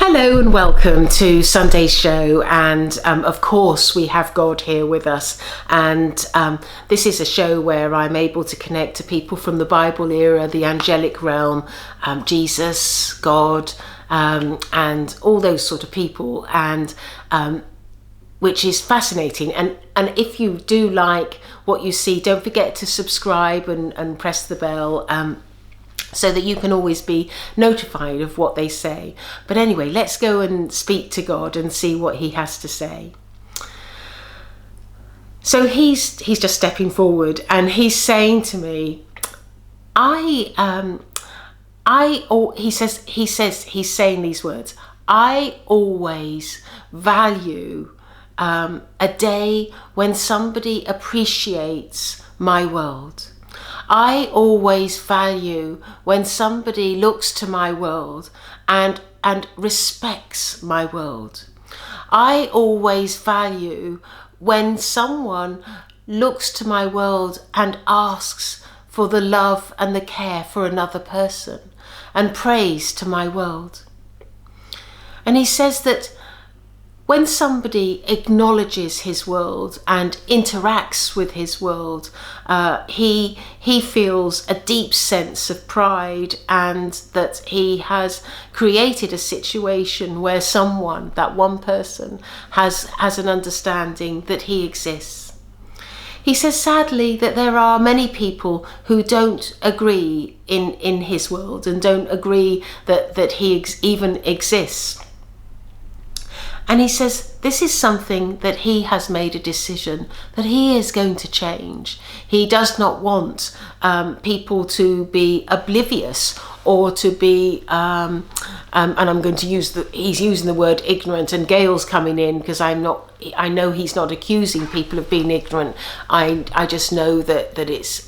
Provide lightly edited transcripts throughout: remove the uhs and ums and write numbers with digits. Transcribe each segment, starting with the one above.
Hello and welcome to Sunday's show, and of course we have God here with us, and this is a show where I'm able to connect to people from the Bible era, the angelic realm, Jesus, God, and all those sort of people, and which is fascinating. And if you do like what you see, don't forget to subscribe and press the bell, so that you can always be notified of what they say. But anyway, let's go and speak to God and see what he has to say. So he's just stepping forward, and he's saying to me, he's saying these words: I always value a day when somebody appreciates my world. I always value when somebody looks to my world and respects my world. I always value when someone looks to my world and asks for the love and the care for another person and prays to my world. And he says that when somebody acknowledges his world and interacts with his world, he feels a deep sense of pride, and that he has created a situation where someone, that one person, has an understanding that he exists. He says sadly that there are many people who don't agree in his world and don't agree that he even exists. And he says this is something that he has made a decision that he is going to change. He does not want people to be oblivious or to be, and I'm going to he's using the word ignorant, and Gail's coming in because I know he's not accusing people of being ignorant. I just know that it's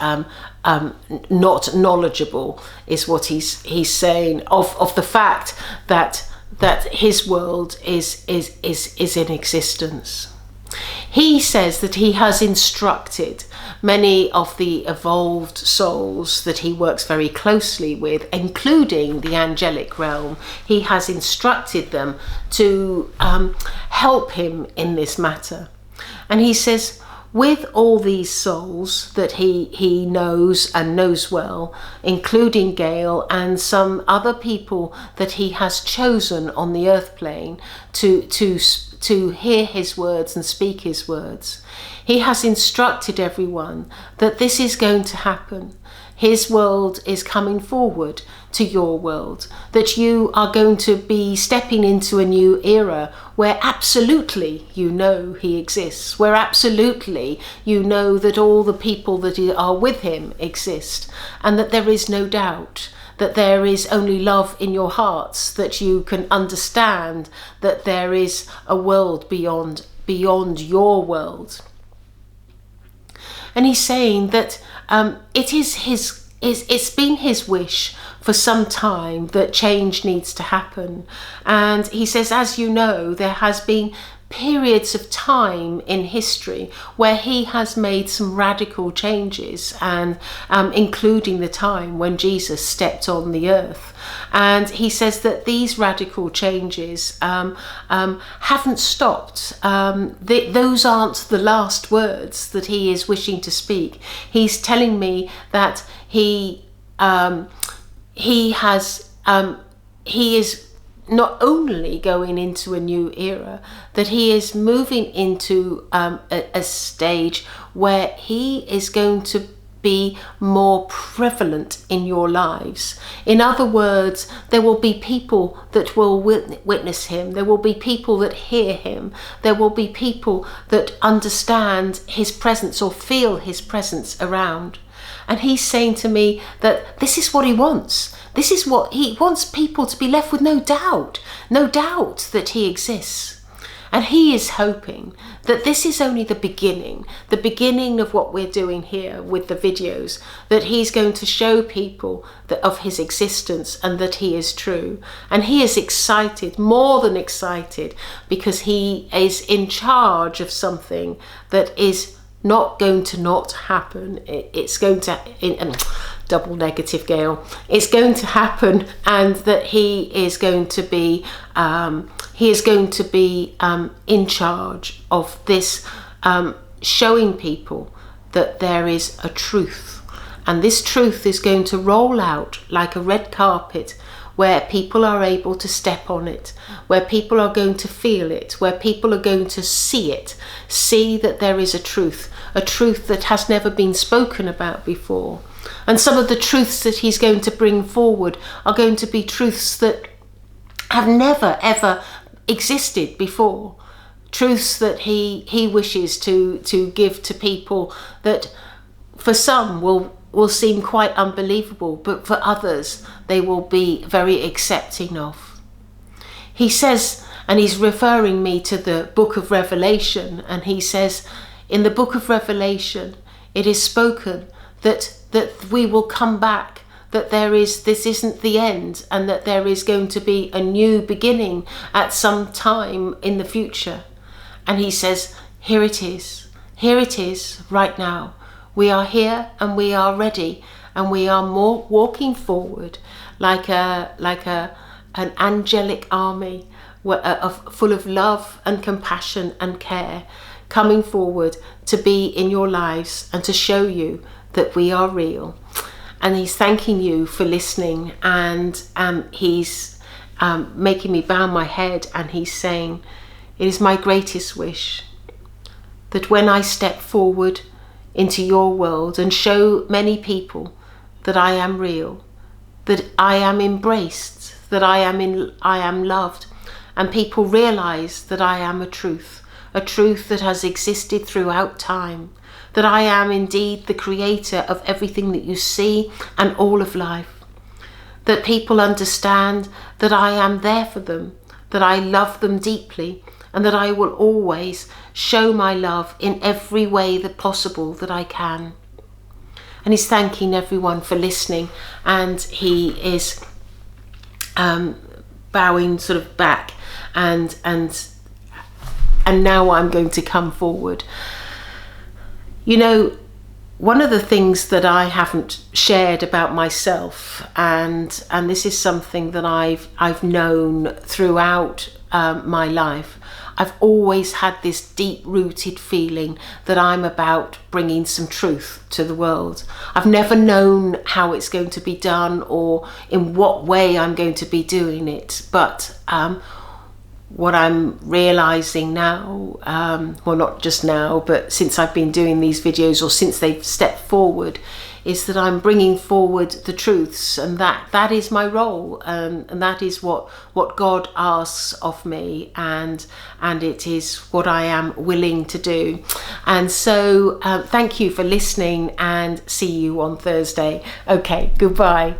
not knowledgeable is what he's saying of the fact that his world is in existence. He says that he has instructed many of the evolved souls that he works very closely with, including the angelic realm. He has instructed them to help him in this matter. And he says, with all these souls that he knows and knows well, including Gail and some other people that he has chosen on the earth plane to hear his words and speak his words, he has instructed everyone that this is going to happen. His world is coming forward to your world, that you are going to be stepping into a new era where absolutely you know he exists, where absolutely you know that all the people that are with him exist, and that there is no doubt, that there is only love in your hearts, that you can understand that there is a world beyond your world. And he's saying that it's been his wish for some time that change needs to happen. And he says, as you know, there has been periods of time in history where he has made some radical changes, and including the time when Jesus stepped on the earth. And he says that these radical changes haven't stopped. Those aren't the last words that he is wishing to speak. He's telling me that he is not only going into a new era, that he is moving into a stage where he is going to be more prevalent in your lives. In other words, there will be people that will witness him. There will be people that hear him. There will be people that understand his presence or feel his presence around. And he's saying to me that this is what he wants. This is what he wants, people to be left with no doubt that he exists. And he is hoping that this is only the beginning of what we're doing here with the videos, that he's going to show people that of his existence and that he is true. And he is excited, more than excited, because he is in charge of something that is not going to not happen. It's going to double negative, Gail. It's going to happen, and that he is going to be in charge of this, showing people that there is a truth, and this truth is going to roll out like a red carpet, where people are able to step on it, where people are going to feel it, where people are going to see that there is a truth that has never been spoken about before. And some of the truths that he's going to bring forward are going to be truths that have never ever existed before. Truths that he wishes to give to people that for some will seem quite unbelievable, but for others they will be very accepting of. He says, and he's referring me to the book of Revelation, and he says, in the book of Revelation, it is spoken that we will come back, that this isn't the end, and that there is going to be a new beginning at some time in the future. And he says, here it is right now. We are here and we are ready, and we are more walking forward like an angelic army full of love and compassion and care, coming forward to be in your lives and to show you that we are real. And he's thanking you for listening, and he's making me bow my head, and he's saying, it is my greatest wish that when I step forward into your world and show many people that I am real, that I am embraced, that I am loved, and people realize that I am a truth that has existed throughout time, that I am indeed the creator of everything that you see and all of life, that people understand that I am there for them, that I love them deeply, and that I will always show my love in every way that possible that I can. And he's thanking everyone for listening, and he is bowing sort of back, and now I'm going to come forward. You know, one of the things that I haven't shared about myself, and this is something that I've known throughout my life, I've always had this deep-rooted feeling that I'm about bringing some truth to the world. I've never known how it's going to be done or in what way I'm going to be doing it, but what I'm realizing now, well, not just now, but since I've been doing these videos, or since they've stepped forward, is that I'm bringing forward the truths, and that is my role, and that is what God asks of me, and it is what I am willing to do. And so thank you for listening, and see you on Thursday. Okay, goodbye.